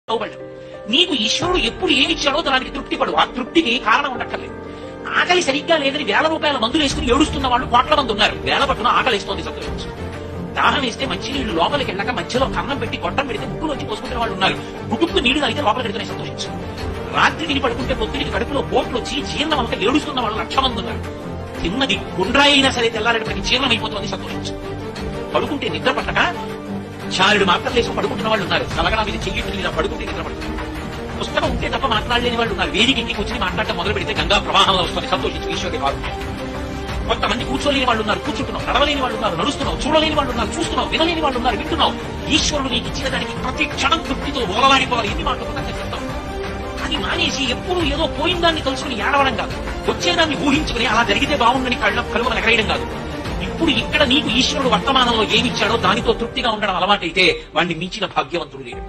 అవ్వబడ్డావు. నీకు ఈశ్వరుడు ఎప్పుడు ఏమిచ్చాడో దానికి తృప్తి పడు. ఆ తృప్తికి కారణం ఉండక్కర్లేదు. ఆకలి సరిగ్గా లేదని వేల రూపాయల మందులు వేసుకుని ఏడుస్తున్న వాళ్ళు కోట్ల మంది ఉన్నారు. వేల పట్టున ఆకలి వేస్తోంది సంతోషించు. దాహం వేస్తే మంచినీళ్ళు లోపలికి వెళ్ళక మధ్యలో కన్నం పెట్టి గొట్టం పెడితే ముక్కులోంచి పోసుకునే వాళ్ళు ఉన్నారు. గుడుక్కు నీళ్లు తాగితే లోపలికి పెడితేనే సంతోషించు. రాత్రి తిని పడుకుంటే పొద్దునికి కడుపులో పోట్లు వచ్చి జీర్ణం అంతా ఏడుస్తున్న వాళ్ళు 1,00,000 మంది ఉన్నారు. తిన్నది గుండ్రాయి అయినా సరే తెల్లారేపటికి జీర్ణం అయిపోతుంది సంతోషించు. పడుకుంటే నిద్ర పట్టక చారుడు మాత్రం వేసుకుని పడుకుంటున్న వాళ్ళు ఉన్నారు. తలగడ మీద చెయ్యి ఇలా పడుకుంటే నిద్ర పడుతుంది. పుస్తకం ఉంటే తప్ప మాట్లాడలేని వాళ్ళు ఉన్నారు. వేదిక ఇంటికి వచ్చి మాట్లాడటం మొదలు పెడితే గంగా ప్రవాహంలో వస్తుంది సంతోషించు. ఈశ్వరుడి కారుణ్యం. కొంతమంది కూర్చోలేని వాళ్ళు ఉన్నారు, కూర్చుంటున్నావు. నడవలేని వాళ్ళు ఉన్నారు, నడుస్తున్నావు. చూడలేని వాళ్ళు ఉన్నారు, చూస్తున్నావు. వినలేని వాళ్ళు ఉన్నారు, వింటున్నావు. ఈశ్వరుడు నీకు ఇచ్చిన దానికి ప్రతి క్షణం తృప్తితో ఓలలాడిపోవాలి. ఎన్ని మాటలు చెప్తాం. అది మానేసి ఎప్పుడు ఏదో పోయిందాన్ని తలుచుకుని ఏడవడం కాదు. వచ్చేదాన్ని ఊహించుకుని అలా జరిగితే బాగుండని కలువను ఎగరేయడం కాదు. ఇప్పుడు ఇక్కడ నీకు ఈశ్వరుడు వర్తమానంలో ఏమిచ్చాడో దానితో తృప్తిగా ఉండడం అలవాటైతే వాడిని మించిన భాగ్యవంతుడు లేడు.